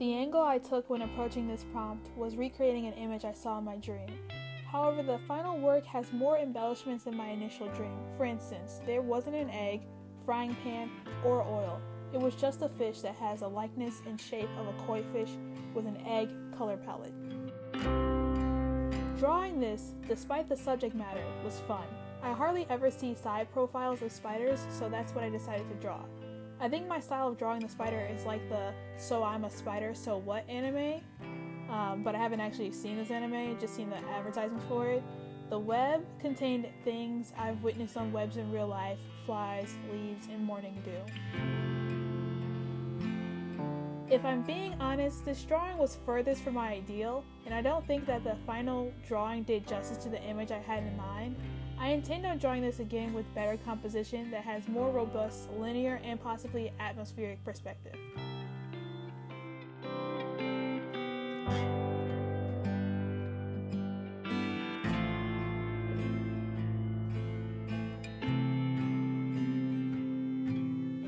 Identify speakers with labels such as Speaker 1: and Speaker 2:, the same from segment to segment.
Speaker 1: The angle I took when approaching this prompt was recreating an image I saw in my dream. However, the final work has more embellishments than my initial dream. For instance, there wasn't an egg, frying pan, or oil. It was just a fish that has a likeness and shape of a koi fish with an egg color palette. Drawing this, despite the subject matter, was fun. I hardly ever see side profiles of spiders, so that's what I decided to draw. I think my style of drawing the spider is like the "so I'm a spider, so what" anime, but I haven't actually seen this anime, just seen the advertisements for it. The web contained things I've witnessed on webs in real life: flies, leaves, and morning dew. If I'm being honest, this drawing was furthest from my ideal, and I don't think that the final drawing did justice to the image I had in mind. I intend on drawing this again with better composition that has more robust, linear, and possibly atmospheric perspective.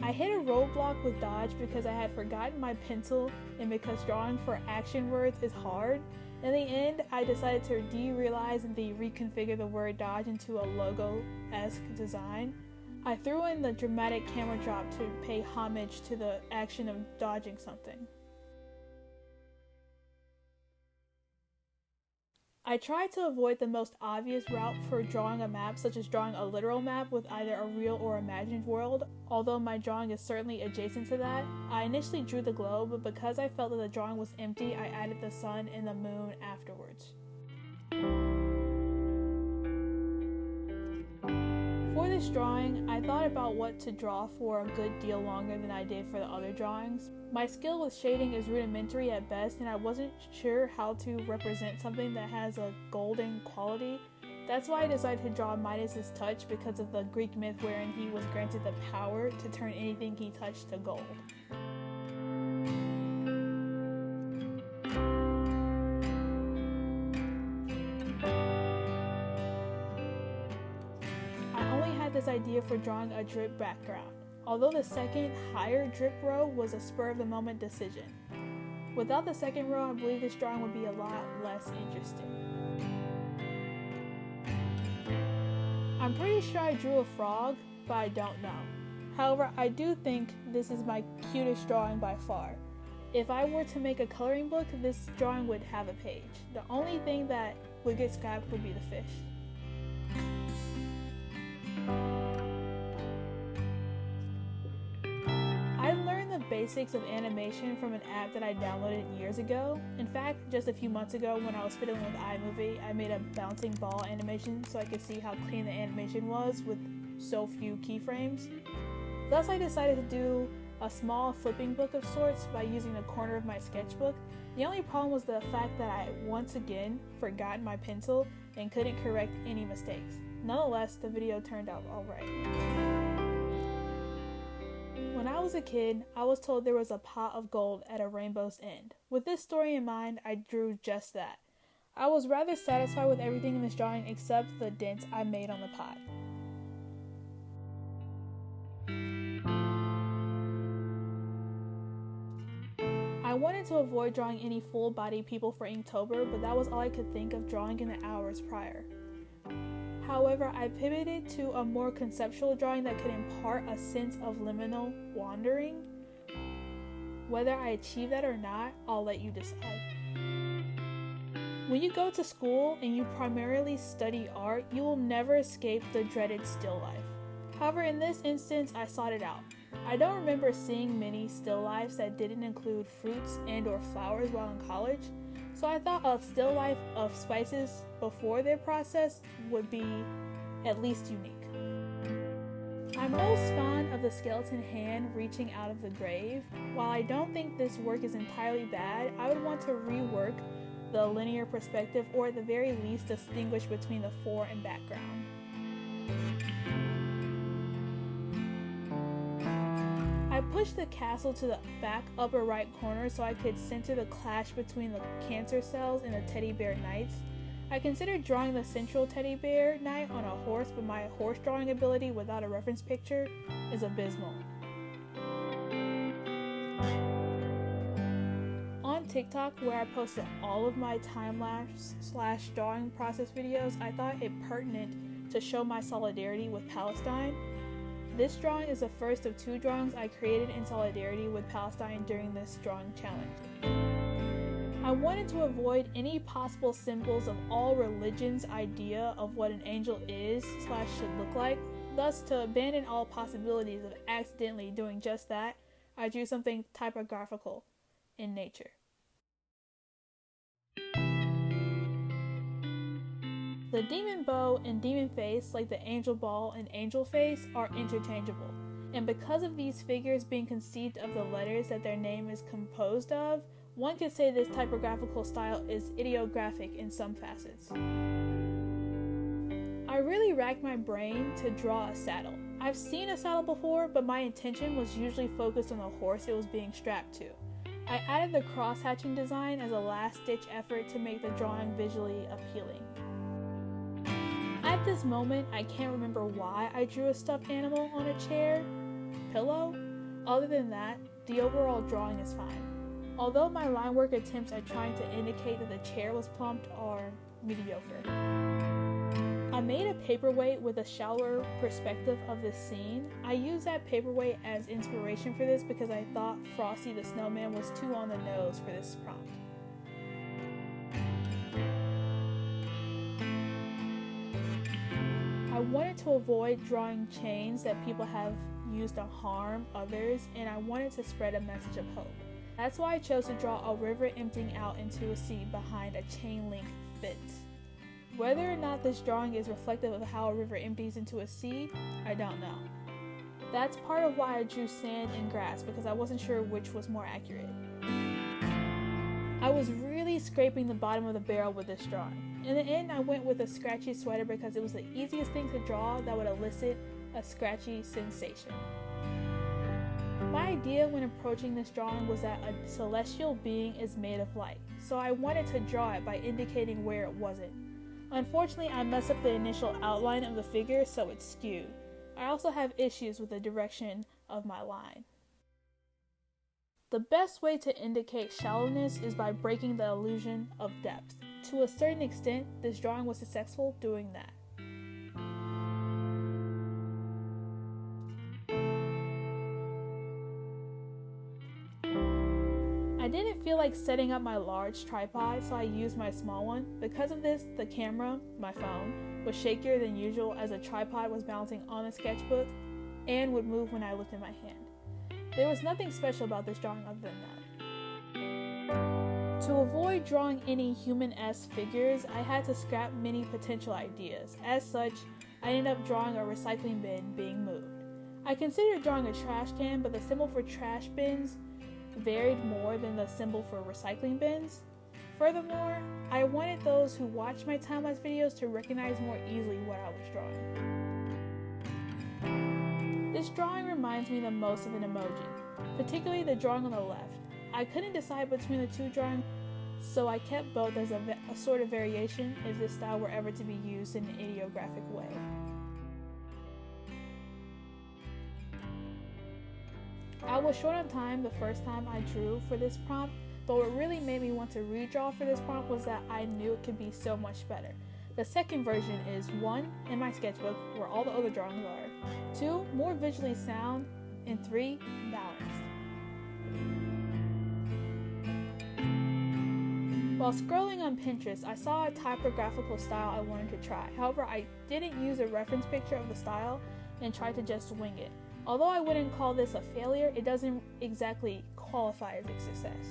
Speaker 1: I hit a roadblock with dodge because I had forgotten my pencil and because drawing for action words is hard. In the end, I decided to derealize and reconfigure the word dodge into a logo-esque design. I threw in the dramatic camera drop to pay homage to the action of dodging something. I tried to avoid the most obvious route for drawing a map, such as drawing a literal map with either a real or imagined world, although my drawing is certainly adjacent to that. I initially drew the globe, but because I felt that the drawing was empty, I added the sun and the moon afterwards. For this drawing, I thought about what to draw for a good deal longer than I did for the other drawings. My skill with shading is rudimentary at best, and I wasn't sure how to represent something that has a golden quality. That's why I decided to draw Midas's touch, because of the Greek myth wherein he was granted the power to turn anything he touched to gold. This idea for drawing a drip background, although the second, higher drip row was a spur-of-the-moment decision. Without the second row, I believe this drawing would be a lot less interesting. I'm pretty sure I drew a frog, but I don't know. However, I do think this is my cutest drawing by far. If I were to make a coloring book, this drawing would have a page. The only thing that would get scrapped would be the fish. I learned the basics of animation from an app that I downloaded years ago. In fact, just a few months ago when I was fiddling with iMovie, I made a bouncing ball animation so I could see how clean the animation was with so few keyframes. Thus, I decided to do a small flipping book of sorts by using the corner of my sketchbook. The only problem was the fact that I once again forgot my pencil and couldn't correct any mistakes. Nonetheless, the video turned out alright. When I was a kid, I was told there was a pot of gold at a rainbow's end. With this story in mind, I drew just that. I was rather satisfied with everything in this drawing except the dents I made on the pot. I wanted to avoid drawing any full-body people for Inktober, but that was all I could think of drawing in the hours prior. However, I pivoted to a more conceptual drawing that could impart a sense of liminal wandering. Whether I achieve that or not, I'll let you decide. When you go to school and you primarily study art, you will never escape the dreaded still life. However, in this instance, I sought it out. I don't remember seeing many still lifes that didn't include fruits and/or flowers while in college, so I thought a still life of spices before they're processed would be at least unique. I'm most fond of the skeleton hand reaching out of the grave. While I don't think this work is entirely bad, I would want to rework the linear perspective, or at the very least distinguish between the fore and background. I pushed the castle to the back upper right corner so I could center the clash between the cancer cells and the teddy bear knights. I considered drawing the central teddy bear knight on a horse, but my horse drawing ability without a reference picture is abysmal. TikTok where I posted all of my time-lapse/drawing process videos, I thought it pertinent to show my solidarity with Palestine. This drawing is the first of 2 drawings I created in solidarity with Palestine during this drawing challenge. I wanted to avoid any possible symbols of all religions' idea of what an angel is/should look like. Thus, to abandon all possibilities of accidentally doing just that, I drew something typographical in nature. The demon bow and demon face, like the angel ball and angel face, are interchangeable. And because of these figures being conceived of the letters that their name is composed of, one could say this typographical style is ideographic in some facets. I really racked my brain to draw a saddle. I've seen a saddle before, but my intention was usually focused on the horse it was being strapped to. I added the cross-hatching design as a last-ditch effort to make the drawing visually appealing. At this moment, I can't remember why I drew a stuffed animal on a chair pillow. Other than that, the overall drawing is fine. Although my line work attempts at trying to indicate that the chair was plumped are mediocre. I made a paperweight with a shallower perspective of this scene. I used that paperweight as inspiration for this because I thought Frosty the Snowman was too on the nose for this prompt. I wanted to avoid drawing chains that people have used to harm others, and I wanted to spread a message of hope. That's why I chose to draw a river emptying out into a sea behind a chain link fence. Whether or not this drawing is reflective of how a river empties into a sea, I don't know. That's part of why I drew sand and grass, because I wasn't sure which was more accurate. I was really scraping the bottom of the barrel with this drawing. In the end, I went with a scratchy sweater because it was the easiest thing to draw that would elicit a scratchy sensation. My idea when approaching this drawing was that a celestial being is made of light, so I wanted to draw it by indicating where it wasn't. Unfortunately, I messed up the initial outline of the figure, so it's skewed. I also have issues with the direction of my line. The best way to indicate shallowness is by breaking the illusion of depth. To a certain extent, this drawing was successful doing that. I didn't feel like setting up my large tripod, so I used my small one. Because of this, the camera, my phone, was shakier than usual as the tripod was bouncing on the sketchbook and would move when I lifted my hand. There was nothing special about this drawing other than that. To avoid drawing any human-esque figures, I had to scrap many potential ideas. As such, I ended up drawing a recycling bin being moved. I considered drawing a trash can, but the symbol for trash bins varied more than the symbol for recycling bins. Furthermore, I wanted those who watched my time-lapse videos to recognize more easily what I was drawing. This drawing reminds me the most of an emoji, particularly the drawing on the left. I couldn't decide between the 2 drawings, so I kept both as a sort of variation if this style were ever to be used in an ideographic way. I was short on time the first time I drew for this prompt, but what really made me want to redraw for this prompt was that I knew it could be so much better. The second version is 1, in my sketchbook, where all the other drawings are, 2, more visually sound, and 3, balanced. While scrolling on Pinterest, I saw a typographical style I wanted to try. However, I didn't use a reference picture of the style and tried to just wing it. Although I wouldn't call this a failure, it doesn't exactly qualify as a success.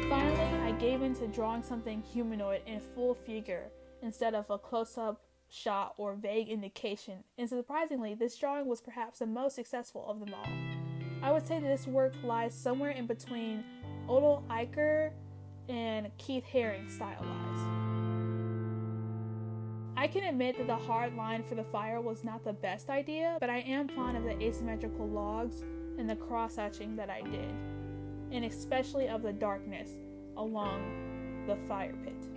Speaker 1: Finally, I gave in to drawing something humanoid in full figure instead of a close-up shot or vague indication, and surprisingly, this drawing was perhaps the most successful of them all. I would say that this work lies somewhere in between Otto Eicher and Keith Haring style-wise. I can admit that the hard line for the fire was not the best idea, but I am fond of the asymmetrical logs and the cross-hatching that I did, and especially of the darkness along the fire pit.